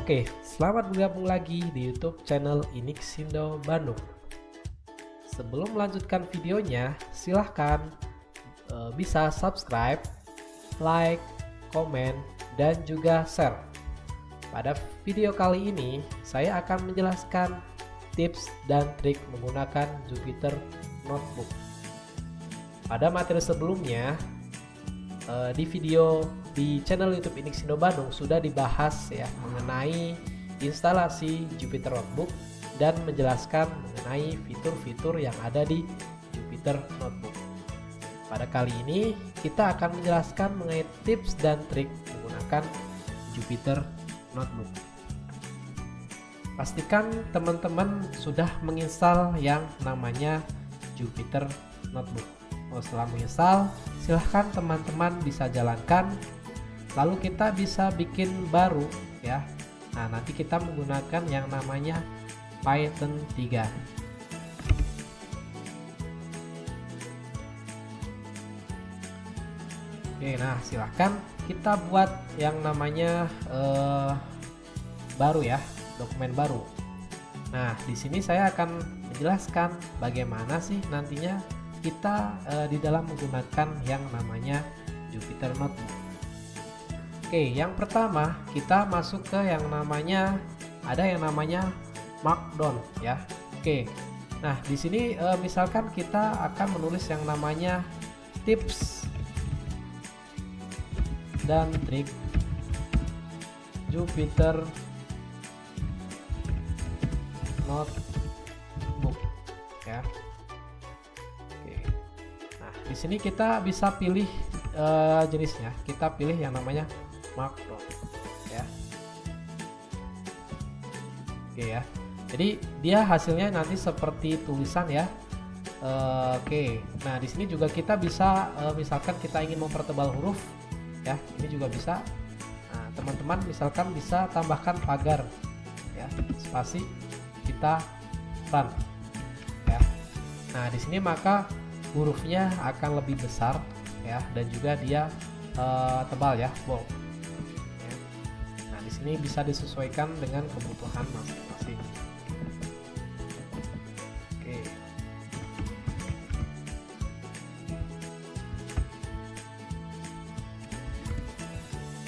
Oke, selamat bergabung lagi di YouTube channel Inixindo Bandung. Sebelum melanjutkan videonya, silahkan bisa subscribe, like, komen, dan juga share. Pada video kali ini, saya akan menjelaskan tips dan trik menggunakan Jupyter Notebook. Pada materi sebelumnya, di video di channel YouTube Inixindo Bandung sudah dibahas ya mengenai instalasi Jupyter Notebook dan menjelaskan mengenai fitur-fitur yang ada di Jupyter Notebook. Pada kali ini kita akan menjelaskan mengenai tips dan trik menggunakan Jupyter Notebook. Pastikan teman-teman sudah menginstal yang namanya Jupyter Notebook. Setelah menginstal, silahkan teman-teman bisa jalankan, lalu kita bisa bikin baru ya. Nah, nanti kita menggunakan yang namanya Python 3. Oke, nah silahkan kita buat yang namanya baru ya, dokumen baru. Nah, di sini saya akan menjelaskan bagaimana sih nantinya kita di dalam menggunakan yang namanya Jupyter Notebook. Oke, yang pertama kita masuk ke yang namanya Markdown ya. Oke, nah di sini misalkan kita akan menulis yang namanya tips dan trik Jupyter Notebook ya. Di sini kita bisa pilih jenisnya. Kita pilih yang namanya Markdown ya. Oke ya. Jadi dia hasilnya nanti seperti tulisan ya. Oke. Nah, di sini juga kita bisa misalkan kita ingin mempertebal huruf ya. Ini juga bisa. Nah, teman-teman misalkan bisa tambahkan pagar ya. Spasi kita run ya. Nah, di sini maka hurufnya akan lebih besar ya, dan juga dia tebal ya, bold ya. Nah, di sini bisa disesuaikan dengan kebutuhan masing-masing. Oke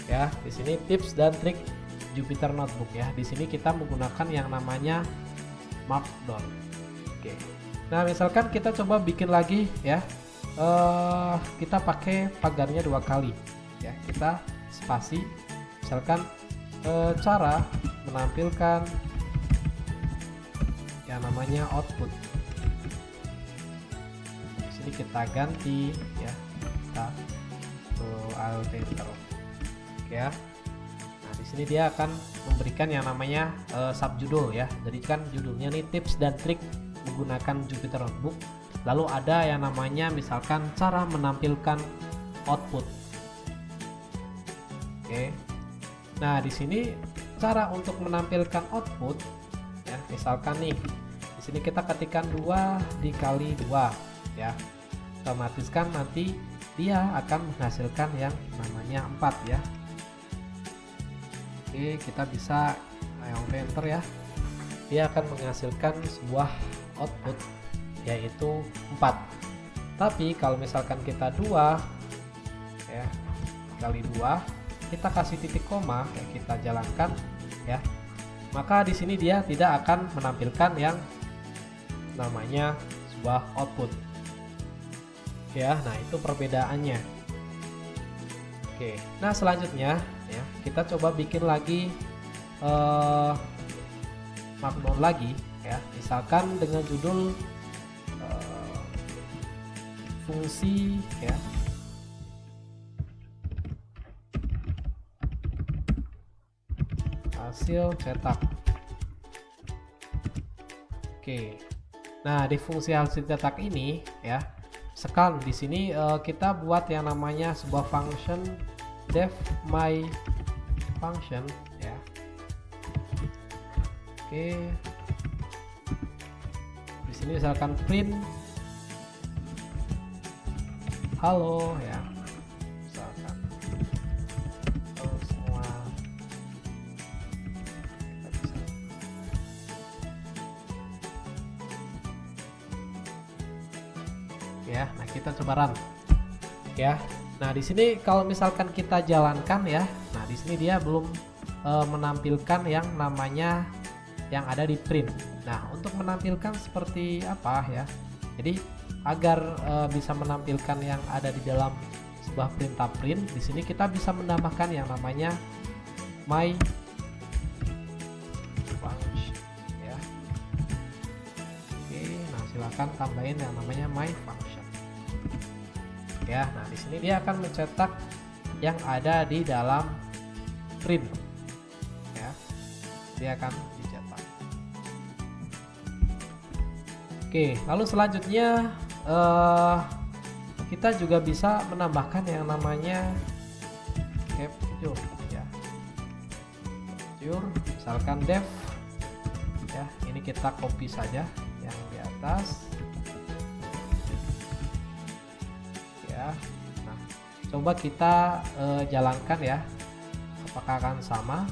ya, di sini tips dan trik Jupyter Notebook ya. Di sini kita menggunakan yang namanya Markdown. Oke. Nah, misalkan kita coba bikin lagi ya, kita pakai pagarnya 2 kali ya, kita spasi, misalkan cara menampilkan yang namanya output. Di sini kita ganti ya, kita alt enter ya. Nah, di sini dia akan memberikan yang namanya subjudul ya, jadi kan judulnya nih tips dan trik menggunakan Jupyter Notebook. Lalu ada yang namanya misalkan cara menampilkan output. Oke. Nah, di sini cara untuk menampilkan output ya, misalkan nih di sini kita ketikkan 2 dikali 2 ya. Otomatis kan nanti dia akan menghasilkan yang namanya 4 ya. Oke, kita bisa enter ya. Dia akan menghasilkan sebuah output yaitu 4. Tapi kalau misalkan kita 2 ya kali 2, kita kasih titik koma ya, kita jalankan ya, maka di sini dia tidak akan menampilkan yang namanya sebuah output ya. Nah, itu perbedaannya. Oke, nah selanjutnya ya kita coba bikin lagi Markdown lagi ya, misalkan dengan judul fungsi ya, hasil cetak. Oke, nah di fungsi hasil cetak ini ya, sekarang di sini kita buat yang namanya sebuah function def my function ya. Oke, di sini misalkan print halo ya, misalkan halo semua kita coba run ya. Nah di sini kalau misalkan kita jalankan ya, nah di sini dia belum menampilkan yang namanya yang ada di print. Nah untuk menampilkan seperti apa ya, jadi agar bisa menampilkan yang ada di dalam sebuah perintah print, di sini kita bisa menambahkan yang namanya my function ya. Oke, nah silahkan tambahin yang namanya my function ya. Nah di sini dia akan mencetak yang ada di dalam print ya, dia akan dicetak. Oke, lalu selanjutnya kita juga bisa menambahkan yang namanya capture ya. Capture misalkan def ya, ini kita copy saja yang di atas ya. Nah coba kita jalankan ya, apakah akan sama.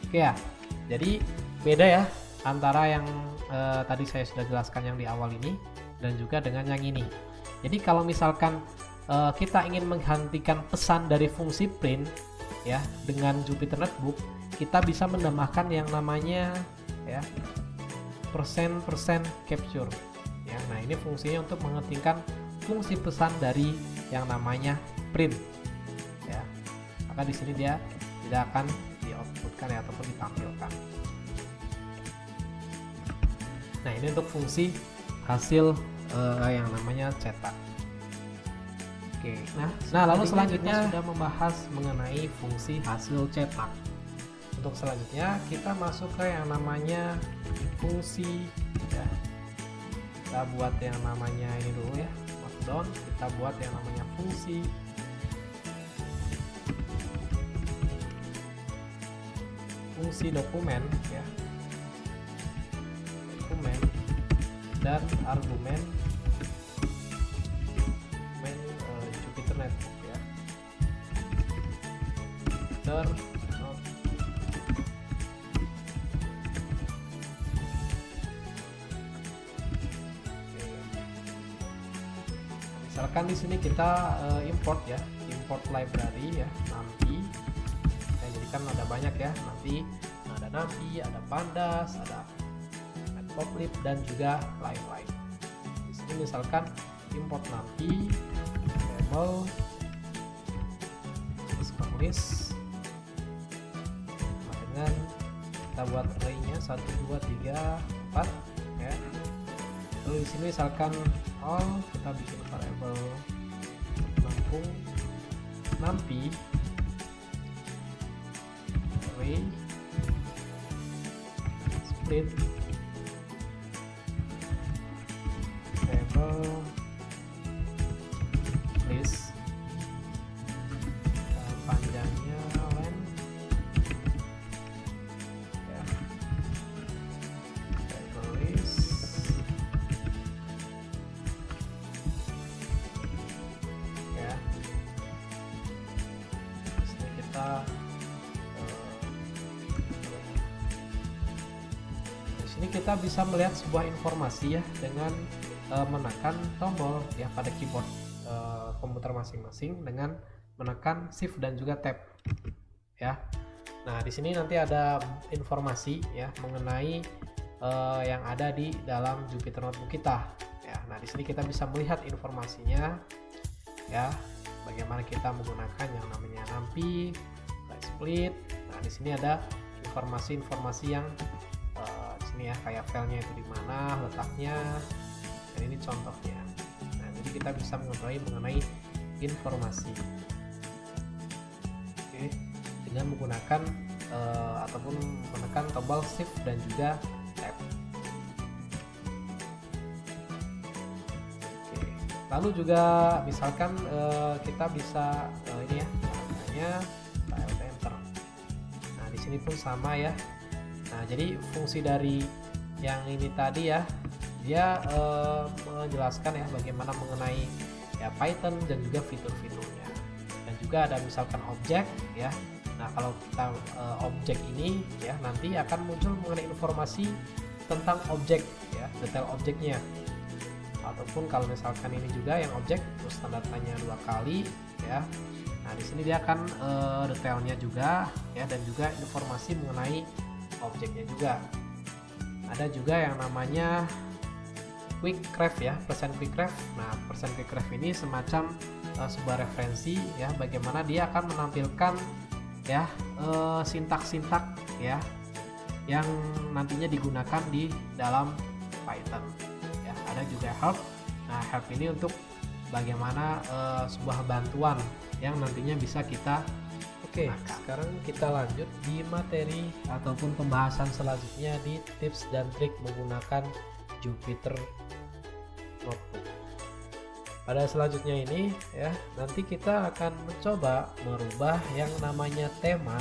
Oke ya, jadi beda ya antara yang tadi saya sudah jelaskan yang di awal ini dan juga dengan yang ini. Jadi kalau misalkan kita ingin menghentikan pesan dari fungsi print ya dengan Jupyter Notebook, kita bisa menambahkan yang namanya ya percent capture ya. Nah ini fungsinya untuk menghentikan fungsi pesan dari yang namanya print ya, maka di sini dia tidak akan di-outputkan ya, ataupun ditampilkan. Nah ini untuk fungsi hasil yang namanya cetak. Oke, nah lalu selanjutnya kita sudah membahas mengenai fungsi hasil cetak. Untuk selanjutnya kita masuk ke yang namanya fungsi ya. Kita buat yang namanya ini dulu ya, markdown. Kita buat yang namanya fungsi dokumen ya, dokumen dan argumen Jupyter Notebook ya. Misalkan di sini kita import ya, import library ya, NumPy. Nah, jadi kan ada banyak ya, nanti ada NumPy, ada Pandas, ada Matplotlib dan juga lain-lain. Di sini misalkan import NumPy, table, list dengan kita buat array-nya 1 2 3 4 ya. Lalu di sini misalkan all, kita bikin variable menampung NumPy array split variable list, panjangnya len ya, variable list ya. Di sini kita di sini kita bisa melihat sebuah informasi ya dengan menekan tombol ya pada keyboard komputer masing-masing dengan menekan shift dan juga tab ya. Nah di sini nanti ada informasi ya mengenai yang ada di dalam Jupyter Notebook kita ya. Nah di sini kita bisa melihat informasinya ya, bagaimana kita menggunakan yang namanya NumPy, split. Nah di sini ada informasi-informasi yang di sini ya, kayak filenya itu di mana letaknya, dan ini contohnya. Nah jadi kita bisa mengetahui mengenai informasi dengan menggunakan ataupun menekan tombol shift dan juga tab. Lalu juga misalkan kita bisa ini ya namanya Alt Enter. Nah di sini pun sama ya. Nah jadi fungsi dari yang ini tadi ya, dia menjelaskan ya bagaimana mengenai ya Python dan juga fitur-fiturnya, dan juga ada misalkan objek ya. Nah kalau kita objek ini ya nanti akan muncul mengenai informasi tentang objek ya, detail objeknya, ataupun kalau misalkan ini juga yang objek terus tanda tanya 2 kali ya. Nah di sini dia akan detailnya juga ya, dan juga informasi mengenai objeknya juga. Ada juga yang namanya quick craft ya, persen quick craft. Nah persen quick craft ini semacam sebuah referensi ya, bagaimana dia akan menampilkan ya sintak-sintak ya yang nantinya digunakan di dalam Python ya. Ada juga help. Nah help ini untuk bagaimana sebuah bantuan yang nantinya bisa kita gunakan. Sekarang kita lanjut di materi ataupun pembahasan selanjutnya di tips dan trik menggunakan Jupyter Notebook. Pada selanjutnya ini ya, nanti kita akan mencoba merubah yang namanya tema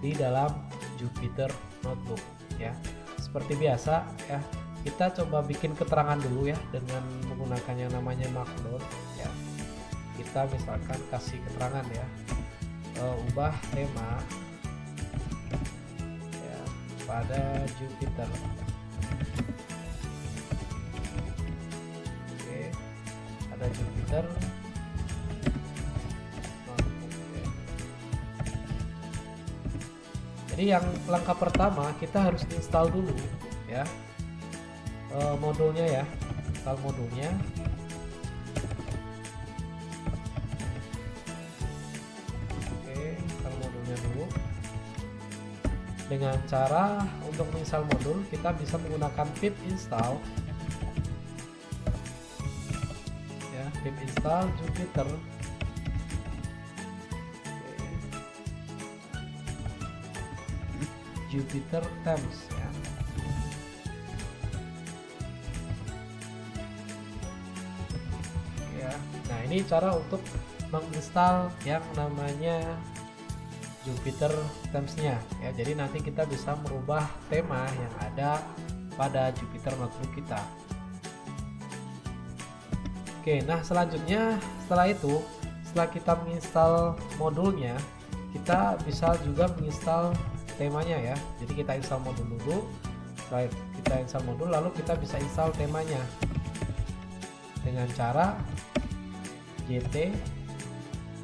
di dalam Jupyter Notebook ya. Seperti biasa ya, kita coba bikin keterangan dulu ya dengan menggunakan yang namanya Markdown ya. Kita misalkan kasih keterangan ya, ubah tema ya pada Jupyter. Jupyter Notebook ya. Jadi yang langkah pertama kita harus install dulu ya modulnya ya, install modulnya. Oke, install modulnya dulu. Dengan cara untuk menginstal modul kita bisa menggunakan pip install. Pip install Jupyter. Jupyter Themes ya. Ya. Nah, ini cara untuk menginstal yang namanya Jupyter Themes-nya ya. Jadi nanti kita bisa merubah tema yang ada pada Jupyter Notebook kita. Oke, nah selanjutnya setelah kita menginstal modulnya, kita bisa juga menginstal temanya ya. Jadi kita install modul dulu, setelah kita install modul lalu kita bisa install temanya dengan cara gt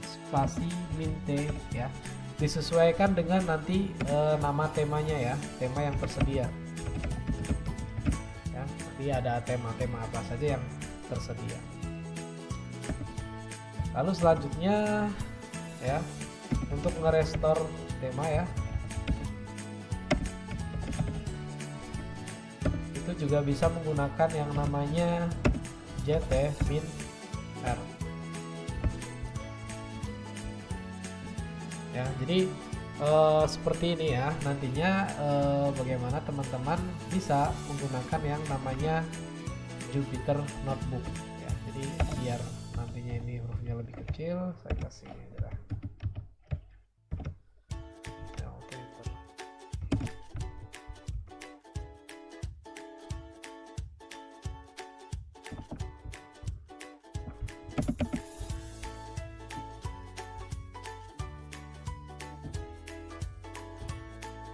spasi min t ya. Disesuaikan dengan nanti nama temanya ya, tema yang tersedia. Ya, nanti ada tema-tema apa saja yang tersedia. Lalu selanjutnya ya, untuk nge-restore tema ya, itu juga bisa menggunakan yang namanya gt-min r ya. Jadi seperti ini ya, nantinya bagaimana teman-teman bisa menggunakan yang namanya Jupyter Notebook ya. Jadi biar nantinya ini hurufnya lebih kecil, saya kasih ini adalah ya, oke.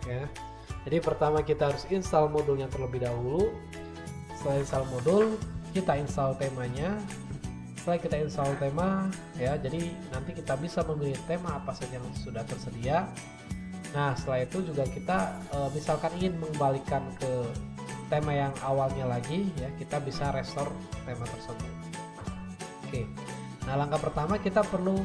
Ya, jadi pertama kita harus install modulnya terlebih dahulu. Setelah install modul, kita install temanya. Setelah kita install tema ya, jadi nanti kita bisa memilih tema apa saja yang sudah tersedia. Nah setelah itu juga kita misalkan ingin mengembalikan ke tema yang awalnya lagi ya, kita bisa restore tema tersebut. Oke, nah langkah pertama kita perlu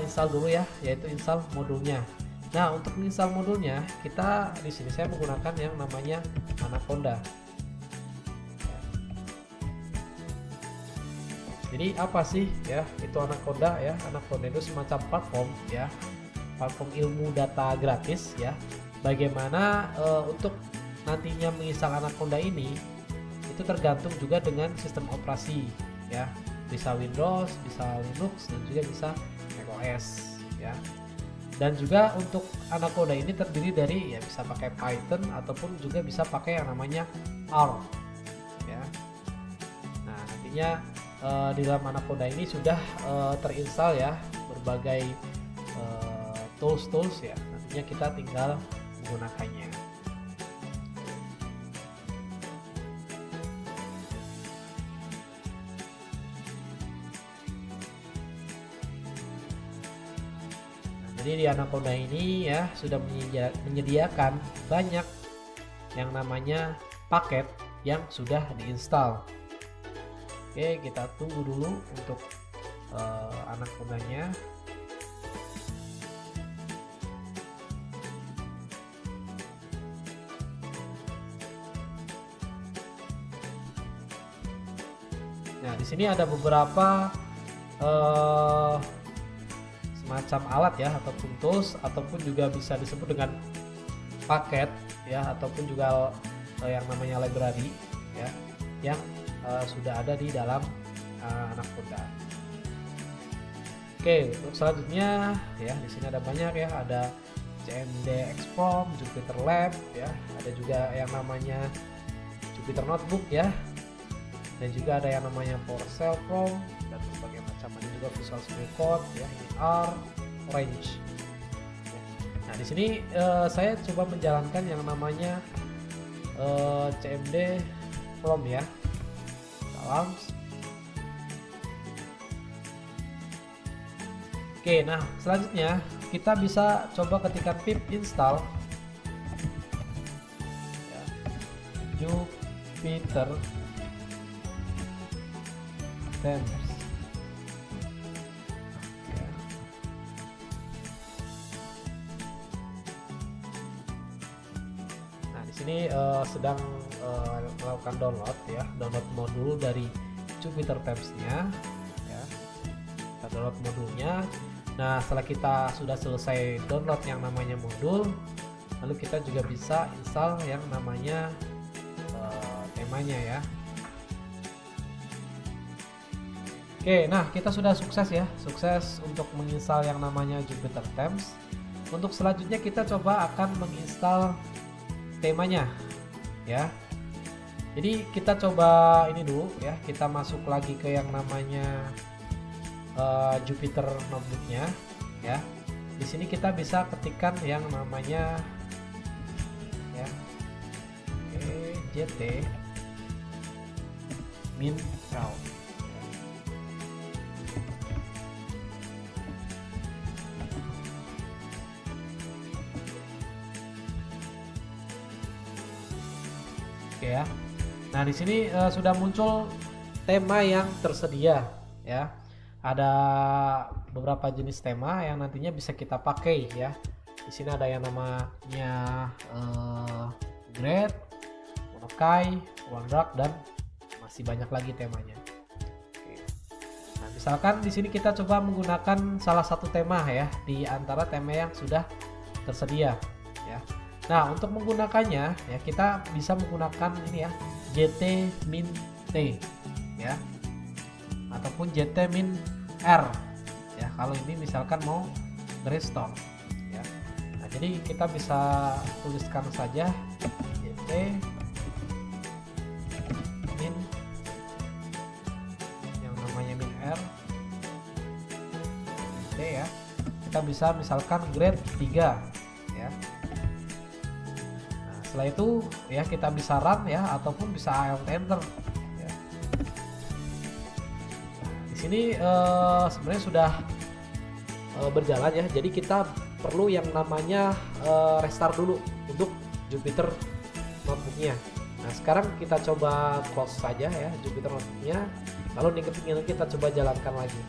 install dulu ya, yaitu install modulnya. Nah untuk menginstal modulnya, kita di sini saya menggunakan yang namanya Anaconda. Jadi apa sih ya itu Anaconda ya? Anaconda itu semacam platform ya, platform ilmu data gratis ya. Bagaimana untuk nantinya menginstal Anaconda ini itu tergantung juga dengan sistem operasi ya. Bisa Windows, bisa Linux, dan juga bisa macOS ya. Dan juga untuk Anaconda ini terdiri dari ya bisa pakai Python ataupun juga bisa pakai yang namanya R ya. Nah nantinya di dalam Anaconda ini sudah terinstall ya berbagai tools ya, nantinya kita tinggal menggunakannya. Jadi di Anaconda ini ya sudah menyediakan banyak yang namanya paket yang sudah diinstal. Oke, kita tunggu dulu untuk Anacondanya. Nah, di sini ada beberapa semacam alat ya, ataupun tools, ataupun juga bisa disebut dengan paket ya, ataupun juga yang namanya library ya, yang sudah ada di dalam Anaconda. Oke, untuk selanjutnya ya, di sini ada banyak ya, ada CMD XProm, Jupyter Lab ya, ada juga yang namanya Jupyter Notebook ya, dan juga ada yang namanya PowerShell Prom dan berbagai macam, ada juga Visual Studio Code ya, ini R, Orange. Nah, di sini saya coba menjalankan yang namanya CMD Prom ya. Salam. Oke, nah selanjutnya kita bisa coba ketikkan pip install ya, Jupyter Temps. Nah, di sini sedang melakukan download ya, download modul dari Jupyter Temps-nya ya. Kita download modulnya. Nah, setelah kita sudah selesai download yang namanya modul, lalu kita juga bisa install yang namanya temanya ya. Oke, nah kita sudah sukses ya, sukses untuk menginstal yang namanya Jupyter Temps. Untuk selanjutnya kita coba akan menginstal temanya ya. Jadi kita coba ini dulu ya, kita masuk lagi ke yang namanya Jupyter Notebook-nya ya. Di sini kita bisa ketikkan yang namanya ya, JT min count. Oke ya. Nah, di sini sudah muncul tema yang tersedia ya. Ada beberapa jenis tema yang nantinya bisa kita pakai ya. Di sini ada yang namanya Grid, Monokai, OneDrug, dan masih banyak lagi temanya. Oke. Nah, misalkan di sini kita coba menggunakan salah satu tema ya di antara tema yang sudah tersedia ya. Nah, untuk menggunakannya ya kita bisa menggunakan ini ya, JT min T ya, ataupun JT min R ya, kalau ini misalkan mau restore ya. Nah, jadi kita bisa tuliskan saja JT min yang namanya min R T ya. Kita bisa misalkan grade 3 ya. Setelah itu ya kita bisa run ya, ataupun bisa alt enter ya. Nah, di sini sebenarnya sudah berjalan ya, jadi kita perlu yang namanya restart dulu untuk Jupyter Notebook-nya. Nah, sekarang kita coba close saja ya Jupyter Notebook-nya, lalu tinggal kita coba jalankan lagi.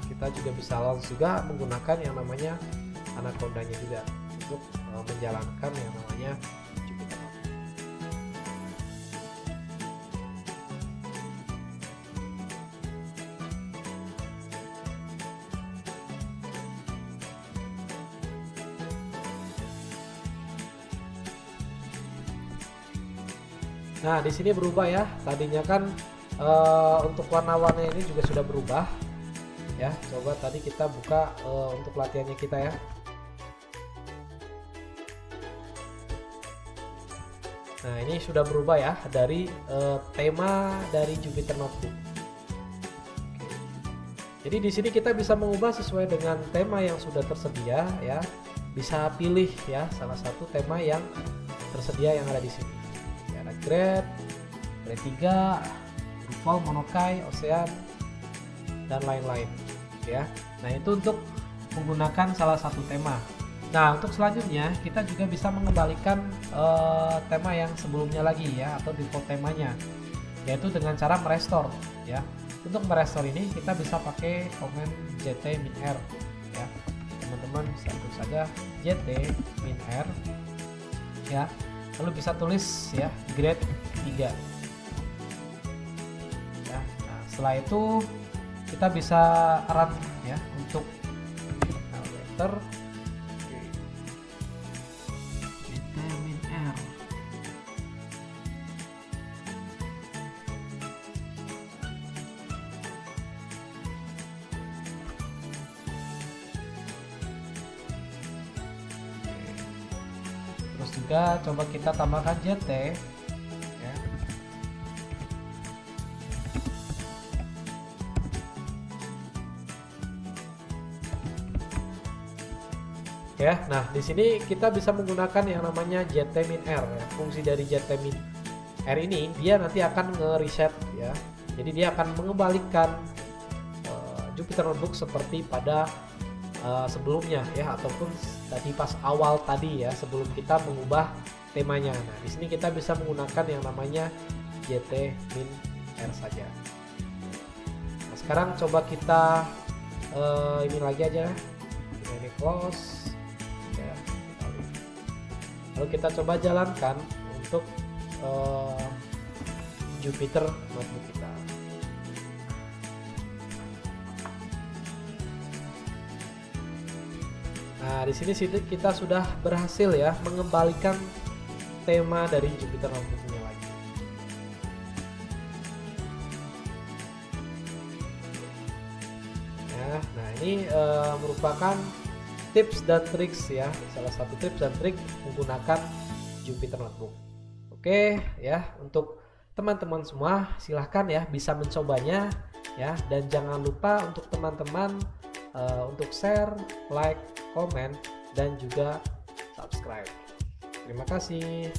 Kita juga bisa langsung juga menggunakan yang namanya Anaconda-nya juga untuk menjalankan yang namanya Jupyter Notebook. Nah, di sini berubah ya. Tadinya kan untuk warna-warna ini juga sudah berubah. Ya, coba tadi kita buka untuk latihannya kita ya. Nah, ini sudah berubah ya dari tema dari Jupyter Notebook. Oke. Jadi di sini kita bisa mengubah sesuai dengan tema yang sudah tersedia ya. Bisa pilih ya salah satu tema yang tersedia yang ada di sini. Ya, ada grade 3, grup Vol, Monokai, Ocean, dan lain-lain ya. Nah itu untuk menggunakan salah satu tema. Nah untuk selanjutnya kita juga bisa mengembalikan tema yang sebelumnya lagi ya, atau default temanya, yaitu dengan cara merestore ya. Untuk merestore ini kita bisa pakai komen JT-R ya. Teman-teman bisa tulis saja JT-R ya, lalu bisa tulis ya grade 3 ya. Nah, setelah itu kita bisa run ya untuk navigator JT-R. Terus juga coba kita tambahkan JT ya. Ya, nah di sini kita bisa menggunakan yang namanya JT-R ya. Fungsi dari JT-R ini dia nanti akan nge-reset ya. Jadi dia akan mengembalikan Jupyter Notebook seperti pada sebelumnya ya, ataupun tadi pas awal tadi ya, sebelum kita mengubah temanya. Nah, di sini kita bisa menggunakan yang namanya JT-R saja. Nah, sekarang coba kita ini lagi aja. Kita ini close. Ya. Lalu kita coba jalankan untuk Jupyter Notebook kita. Nah, di sini kita sudah berhasil ya mengembalikan tema dari Jupyter Notebook-nya lagi. Ya, nah ini merupakan tips dan triks ya, salah satu tips dan trik menggunakan Jupyter Notebook. Oke ya, untuk teman-teman semua silahkan ya bisa mencobanya ya, dan jangan lupa untuk teman-teman untuk share, like, komen, dan juga subscribe. Terima kasih.